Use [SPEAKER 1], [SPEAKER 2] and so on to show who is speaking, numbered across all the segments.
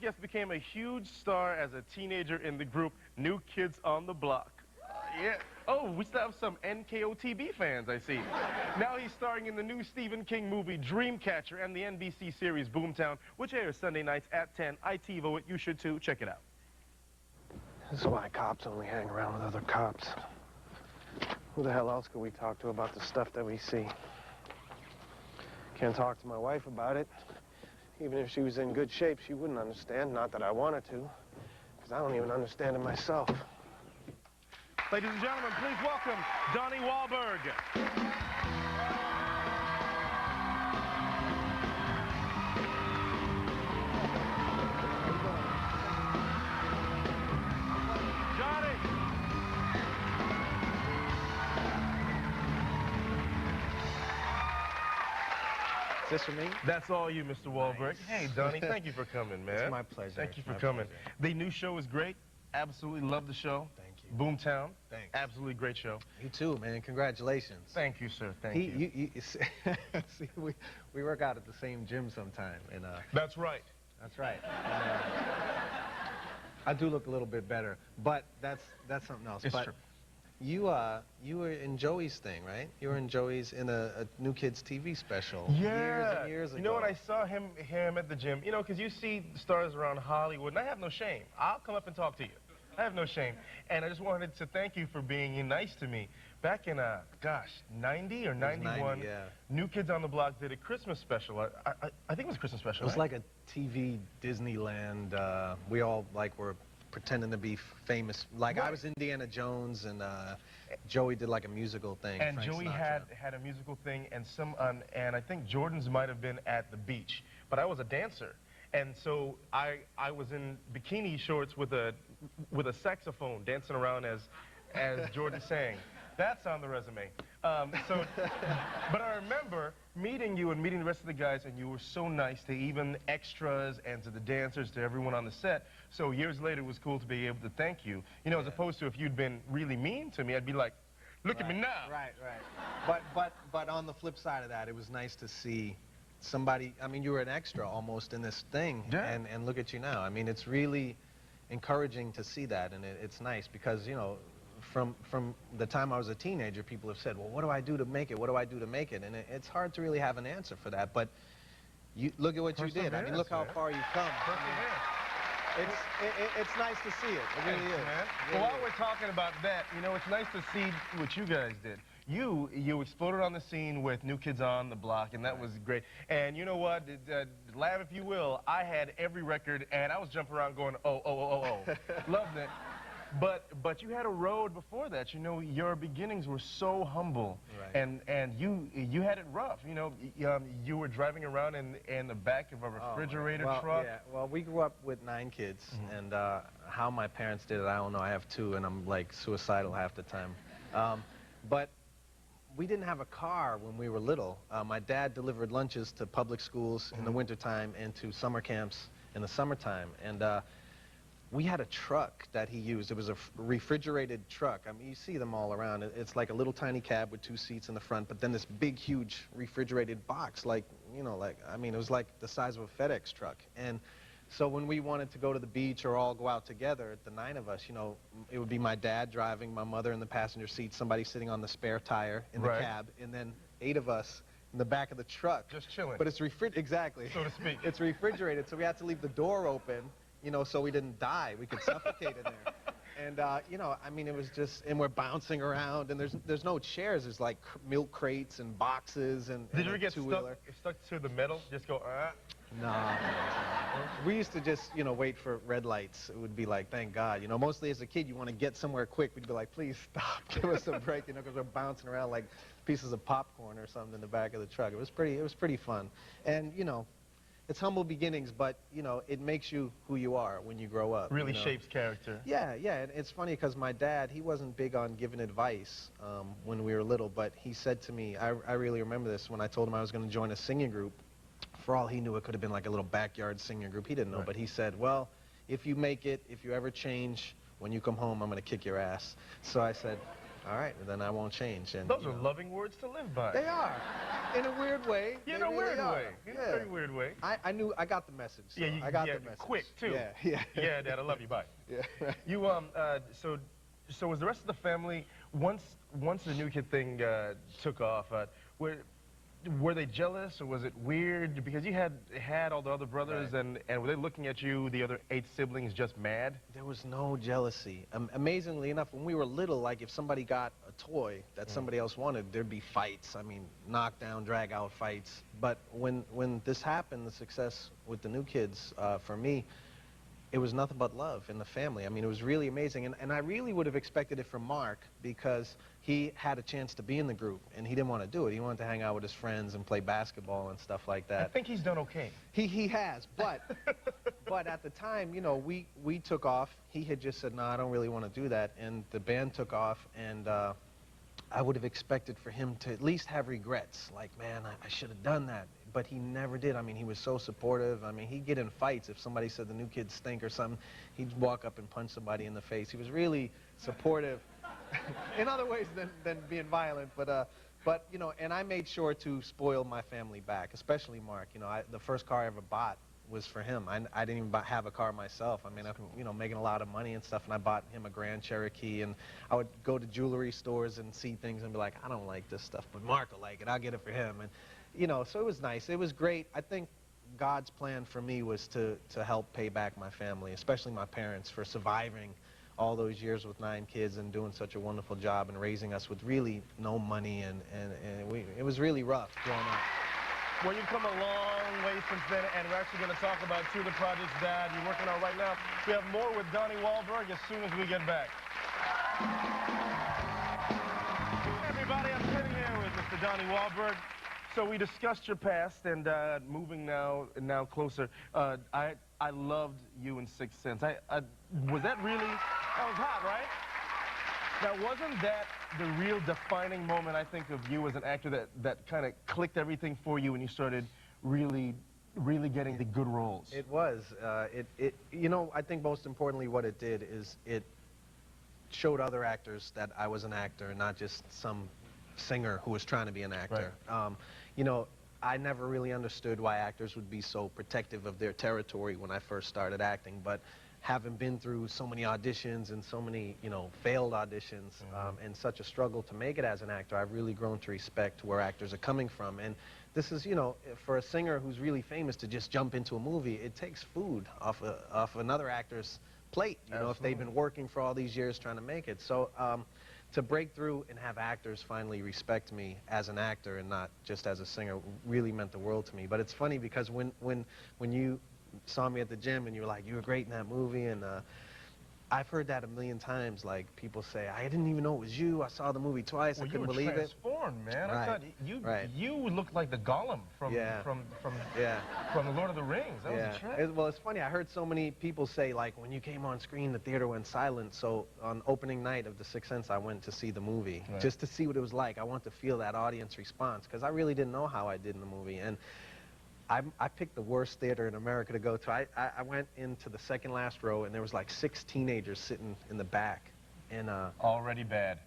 [SPEAKER 1] guest became a huge star as a teenager in the group New Kids on the Block. Yeah. Oh, we still have some NKOTB fans, I see. Now he's starring in the new Stephen King movie Dreamcatcher and the NBC series Boomtown, which airs Sunday nights at 10. I TiVo it. You should too. Check it out.
[SPEAKER 2] This is why cops only hang around with other cops. Who the hell else could we talk to about the stuff that we see? Can't talk to my wife about it. Even if she was in good shape, she wouldn't understand. Not that I wanted to, because I don't even understand it myself.
[SPEAKER 1] Ladies and gentlemen, please welcome Donnie Wahlberg. Johnny!
[SPEAKER 2] Is this for me?
[SPEAKER 1] That's all you, Mr. Wahlberg.
[SPEAKER 2] Nice.
[SPEAKER 1] Hey, Donnie, thank you for coming, man.
[SPEAKER 2] It's my pleasure.
[SPEAKER 1] Thank you for coming.
[SPEAKER 2] Pleasure.
[SPEAKER 1] The new show is great. Absolutely love the show.
[SPEAKER 2] Thank you.
[SPEAKER 1] Boomtown.
[SPEAKER 2] Thanks.
[SPEAKER 1] Absolutely great show.
[SPEAKER 2] You too, man. Congratulations.
[SPEAKER 1] Thank you, sir. Thank you.
[SPEAKER 2] See, we work out at the same gym sometime, and
[SPEAKER 1] That's right.
[SPEAKER 2] that's right. I do look a little bit better, but that's something else.
[SPEAKER 1] It's
[SPEAKER 2] but
[SPEAKER 1] true.
[SPEAKER 2] You were in Joey's thing, right? You were in Joey's in a New Kids TV special
[SPEAKER 1] Yeah.
[SPEAKER 2] years and years ago.
[SPEAKER 1] You know, when I saw him at the gym, you know, because you see stars around Hollywood, and I have no shame. I'll come up and talk to you. I have no shame. And I just wanted to thank you for being nice to me. Back in, gosh, 90 or 91,
[SPEAKER 2] 90, yeah.
[SPEAKER 1] New Kids on the Block did a Christmas special. I think it was a Christmas special,
[SPEAKER 2] It was
[SPEAKER 1] right?
[SPEAKER 2] like a TV Disneyland. We all like were pretending to be famous. Like
[SPEAKER 1] Right.
[SPEAKER 2] I was Indiana Jones, and Joey did like a musical thing.
[SPEAKER 1] And
[SPEAKER 2] Frank
[SPEAKER 1] Joey
[SPEAKER 2] Sinatra.
[SPEAKER 1] had a musical thing, and and I think Jordan's might have been at the beach, but I was a dancer, and so I was in bikini shorts with a saxophone dancing around as Jordan sang. That's on the resume. But I remember meeting you and meeting the rest of the guys, and you were so nice to even extras and to the dancers, to everyone on the set. So years later, it was cool to be able to thank you. You know, as opposed to if you'd been really mean to me, I'd be like, look at me now.
[SPEAKER 2] Right. But on the flip side of that, it was nice to see somebody. I mean, you were an extra almost in this thing,
[SPEAKER 1] Yeah.
[SPEAKER 2] and look at you now. I mean, it's really encouraging to see that, and it's nice because, you know, from the time I was a teenager, people have said, well, what do I do to make it? What do I do to make it? And it's hard to really have an answer for that, but you look at what you did. I mean, look how far you've come. It's nice to see it. It really is.
[SPEAKER 1] Man.
[SPEAKER 2] Really
[SPEAKER 1] Well, while
[SPEAKER 2] is.
[SPEAKER 1] we're talking about that, you know, it's nice to see what you guys did. You exploded on the scene with New Kids on the Block, and that was great. And you know what? Laugh if you will, I had every record, and I was jumping around going, oh. Loved it. But you had a road before that. You know, your beginnings were so humble,
[SPEAKER 2] Right.
[SPEAKER 1] and you had it rough. You know, you were driving around in the back of a refrigerator truck.
[SPEAKER 2] Yeah. Well, we grew up with 9 kids, and how my parents did it, I don't know. I have 2, and I'm like suicidal half the time. But we didn't have a car when we were little. My dad delivered lunches to public schools in the wintertime and to summer camps in the summertime, and we had a truck that he used. It was a refrigerated truck. I mean, you see them all around. It's like a little tiny cab with 2 seats in the front, but then this big, huge refrigerated box, like, you know, like, I mean, it was like the size of a FedEx truck. And so when we wanted to go to the beach or all go out together, the 9 of us, you know, it would be my dad driving, my mother in the passenger seat, somebody sitting on the spare tire in the cab, and then 8 of us in the back of the truck.
[SPEAKER 1] Just chilling.
[SPEAKER 2] But it's exactly.
[SPEAKER 1] So to speak.
[SPEAKER 2] It's refrigerated, so we had to leave the door open, you know, so we didn't die. We could suffocate in there. And, you know, I mean, it was just, and we're bouncing around, and there's no chairs. There's like milk crates and boxes and
[SPEAKER 1] Did you ever
[SPEAKER 2] a
[SPEAKER 1] get
[SPEAKER 2] two-wheeler.
[SPEAKER 1] stuck to the metal? Just go,
[SPEAKER 2] No. We used to just, you know, wait for red lights. It would be like, thank God. You know, mostly as a kid, you want to get somewhere quick. We'd be like, please stop. Give us a break, you know, because we're bouncing around like pieces of popcorn or something in the back of the truck. It was pretty fun. And, you know, it's humble beginnings, but, you know, it makes you who you are when you grow up.
[SPEAKER 1] really
[SPEAKER 2] you know?
[SPEAKER 1] shapes character.
[SPEAKER 2] Yeah, and it's funny because my dad, he wasn't big on giving advice when we were little, but he said to me, I really remember this, when I told him I was going to join a singing group. For all he knew, it could have been like a little backyard singing group. He didn't know, but he said, well, if you make it, if you ever change, when you come home, I'm going to kick your ass. So I said, all right, then I won't change. And
[SPEAKER 1] Those are loving words to live by.
[SPEAKER 2] They are, in a weird way.
[SPEAKER 1] In a weird way. In a very weird way.
[SPEAKER 2] I got the message. So
[SPEAKER 1] Yeah,
[SPEAKER 2] I got the message.
[SPEAKER 1] Quick too.
[SPEAKER 2] Yeah.
[SPEAKER 1] Yeah, Dad, I love you. Bye.
[SPEAKER 2] Yeah. Right.
[SPEAKER 1] You so was the rest of the family once the new kid thing took off? Were they jealous, or was it weird because you had all the other brothers,
[SPEAKER 2] Right.
[SPEAKER 1] and were they looking at you, the other 8 siblings, just mad?
[SPEAKER 2] There was no jealousy. Amazingly enough, when we were little, like if somebody got a toy that somebody else wanted, there'd be fights. I mean, knockdown, drag-out fights. But when this happened, the success with the new kids, for me, it was nothing but love in the family. I mean, it was really amazing. And I really would have expected it from Mark because he had a chance to be in the group, and he didn't want to do it. He wanted to hang out with his friends and play basketball and stuff like that.
[SPEAKER 1] I think he's done okay.
[SPEAKER 2] He has, but but at the time, you know, we took off. He had just said, no, I don't really want to do that. And the band took off, and I would have expected for him to at least have regrets. Like, man, I should have done that. But he never did. I mean, he was so supportive. I mean, he'd get in fights. If somebody said the new kids stink or something, he'd walk up and punch somebody in the face. He was really supportive in other ways than being violent. But you know, and I made sure to spoil my family back, especially Mark. You know, the first car I ever bought was for him. I didn't even have a car myself. I mean, I'm, you know, making a lot of money and stuff, and I bought him a Grand Cherokee, and I would go to jewelry stores and see things and be like, I don't like this stuff, but Mark will like it. I'll get it for him. And you know, so it was nice. It was great. I think God's plan for me was to help pay back my family, especially my parents, for surviving all those years with 9 kids and doing such a wonderful job and raising us with really no money, and it was really rough growing up.
[SPEAKER 1] Well, you've come a long way since then, and we're actually going to talk about 2 of the projects, Dad, you're working on right now. We have more with Donnie Wahlberg as soon as we get back. Hey everybody, I'm sitting here with Mr. Donnie Wahlberg. So we discussed your past, and moving now closer. I loved you in Sixth Sense. Was that really? That was hot, right? Now, wasn't that the real defining moment, I think, of you as an actor that kind of clicked everything for you and you started really getting the good roles?
[SPEAKER 2] It was. You know, I think most importantly what it did is it showed other actors that I was an actor, not just some singer who was trying to be an actor.
[SPEAKER 1] Right.
[SPEAKER 2] You know, I never really understood why actors would be so protective of their territory when I first started acting, but having been through so many auditions and so many, you know, failed auditions, and such a struggle to make it as an actor, I've really grown to respect where actors are coming from. And this is, you know, for a singer who's really famous to just jump into a movie, it takes food off another actor's plate, you know, if they've been working for all these years trying to make it. So to break through and have actors finally respect me as an actor and not just as a singer really meant the world to me. But it's funny because when you saw me at the gym and you were like, you were great in that movie, and I've heard that a million times. Like, people say, I didn't even know it was you. I saw the movie twice. I couldn't believe it.
[SPEAKER 1] You were transformed, man.
[SPEAKER 2] Right.
[SPEAKER 1] I thought you looked like the Gollum from the Lord of the Rings. That was a trip.
[SPEAKER 2] Well, it's funny. I heard so many people say, like, when you came on screen, the theater went silent. So on opening night of The Sixth Sense, I went to see the movie just to see what it was like. I want to feel that audience response because I really didn't know how I did in the movie. And I picked the worst theater in America to go to. I went into the second last row, and there was like 6 teenagers sitting in the back. And
[SPEAKER 1] already bad.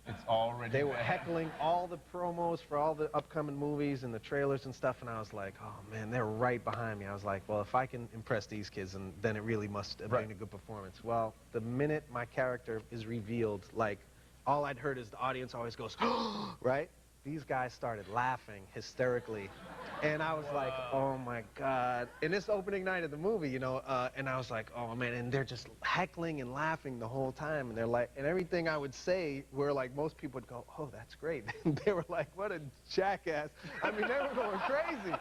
[SPEAKER 1] It's already
[SPEAKER 2] They were heckling all the promos for all the upcoming movies and the trailers and stuff, and I was like, oh man, they're right behind me. I was like, well, if I can impress these kids, then it really must have been a good performance. Well, the minute my character is revealed, like, all I'd heard is the audience always goes, right? These guys started laughing hysterically. And I was like, oh my God. And this opening night of the movie, you know, and I was like, oh man, and they're just heckling and laughing the whole time. And they're like, and everything I would say where like most people would go, oh, that's great. And they were like, what a jackass. I mean, they were going crazy.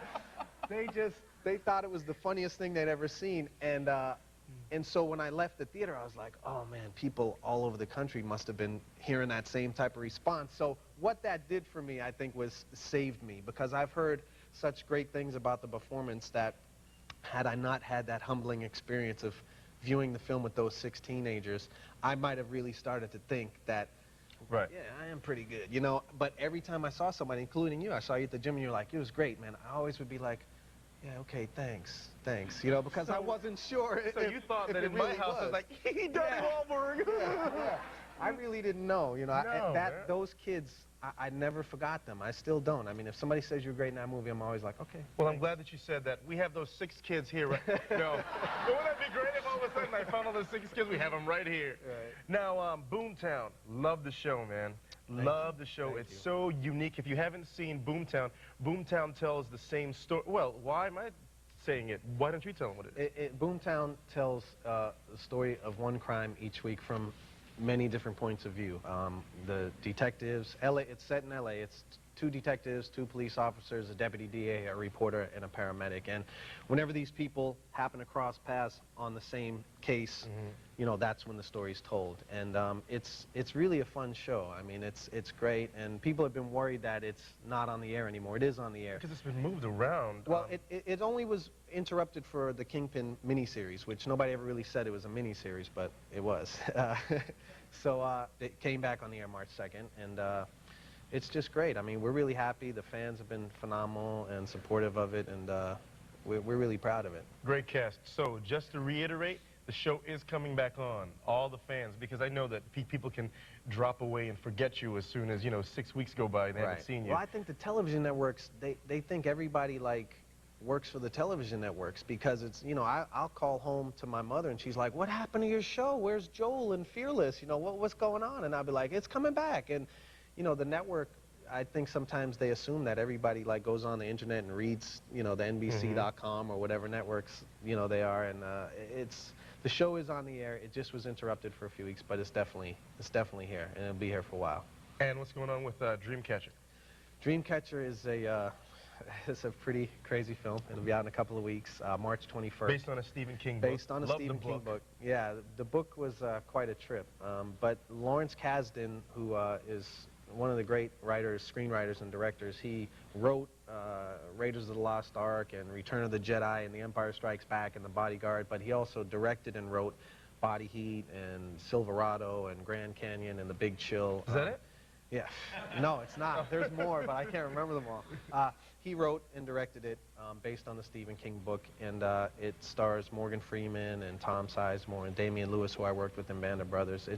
[SPEAKER 2] They thought it was the funniest thing they'd ever seen. And so when I left the theater, I was like, oh man, people all over the country must have been hearing that same type of response. So what that did for me, I think, was saved me, because I've heard such great things about the performance that had I not had that humbling experience of viewing the film with those 6 teenagers, I might have really started to think that, yeah, I am pretty good, you know. But every time I saw somebody, including you, I saw you at the gym and you're like, it was great, man. I always would be like, yeah, okay, thanks, you know, because I wasn't sure.
[SPEAKER 1] So you thought that in my house it was like, he Donnie Wahlberg.
[SPEAKER 2] I really didn't know. You know,
[SPEAKER 1] Man.
[SPEAKER 2] those kids, I never forgot them. I still don't. I mean, if somebody says you're great in that movie, I'm always like, okay.
[SPEAKER 1] Well, I'm glad that you said that. We have those 6 kids here right No. But wouldn't that be great if all of a sudden I found all those 6 kids? We have them right here.
[SPEAKER 2] Right.
[SPEAKER 1] Now, Boomtown. Love the show, man. Love the show. It's so unique. If you haven't seen Boomtown, Boomtown tells the same story. Well, why am I saying it? Why don't you tell them what it is?
[SPEAKER 2] Boomtown tells the story of one crime each week from many different points of view. The detectives, it's set in LA. It's 2 detectives, 2 police officers, a deputy DA, a reporter, and a paramedic. And whenever these people happen to cross paths on the same case, you know, that's when the story's told. And it's really a fun show. I mean, it's great. And people have been worried that it's not on the air anymore. It is on the air.
[SPEAKER 1] Because it's been moved around.
[SPEAKER 2] Well, it only was interrupted for the Kingpin miniseries, which nobody ever really said it was a miniseries, but it was. So it came back on the air March 2nd, and it's just great. I mean, we're really happy. The fans have been phenomenal and supportive of it, and we're really proud of it.
[SPEAKER 1] Great cast. So just to reiterate, the show is coming back on. All the fans, because I know that people can drop away and forget you as soon as, you know, 6 weeks go by and they haven't seen you.
[SPEAKER 2] Well, I think the television networks, they think everybody, like, works for the television networks, because it's, you know, I'll call home to my mother and she's like, what happened to your show? Where's Joel and Fearless? You know, what's going on? And I'll be like, it's coming back. And, you know, the network, I think sometimes they assume that everybody, like, goes on the internet and reads, you know, the NBC.com or whatever networks, you know, they are. And the show is on the air. It just was interrupted for a few weeks, but it's definitely here, and it'll be here for a while.
[SPEAKER 1] And what's going on with Dreamcatcher?
[SPEAKER 2] Dreamcatcher is it's a pretty crazy film. It'll be out in a couple of weeks, March 21st.
[SPEAKER 1] Based on a Stephen King book.
[SPEAKER 2] Based on a Stephen King book. Yeah, the book was quite a trip. But Lawrence Kasdan, who is one of the great writers, screenwriters, and directors, he wrote Raiders of the Lost Ark and Return of the Jedi and The Empire Strikes Back and The Bodyguard, but he also directed and wrote Body Heat and Silverado and Grand Canyon and The Big Chill.
[SPEAKER 1] Is that it?
[SPEAKER 2] Yeah. No, it's not. There's more, but I can't remember them all. He wrote and directed it based on the Stephen King book, and it stars Morgan Freeman and Tom Sizemore and Damian Lewis, who I worked with in Band of Brothers.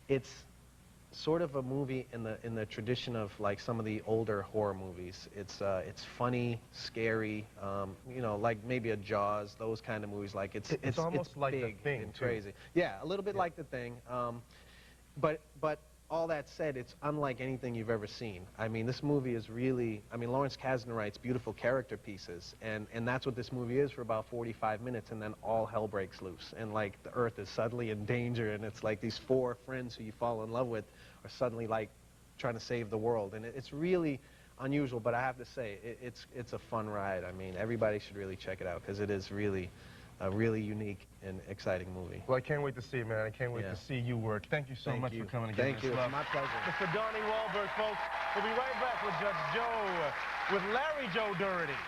[SPEAKER 2] It's sort of a movie in the tradition of, like, some of the older horror movies. It's funny, scary, you know, like maybe a Jaws, those kind of movies. Like it's
[SPEAKER 1] almost like
[SPEAKER 2] big
[SPEAKER 1] The Thing,
[SPEAKER 2] and
[SPEAKER 1] too.
[SPEAKER 2] crazy. Yeah, a little bit like The Thing. But all that said, it's unlike anything you've ever seen. I mean, this movie is really, I mean, Lawrence Kasdan writes beautiful character pieces, and that's what this movie is for about 45 minutes, and then all hell breaks loose. And, like, the Earth is suddenly in danger, and it's like these 4 friends who you fall in love with are suddenly, like, trying to save the world. And it's really unusual, but I have to say, it's a fun ride. I mean, everybody should really check it out, because it is really a really unique and exciting movie.
[SPEAKER 1] Well, I can't wait to see it, man. I can't wait to see you work. Thank you so much for coming again.
[SPEAKER 2] Thank you. It's my pleasure.
[SPEAKER 1] Mr. Donnie Wahlberg, folks. We'll be right back with Judge Joe, with Larry Joe Doherty.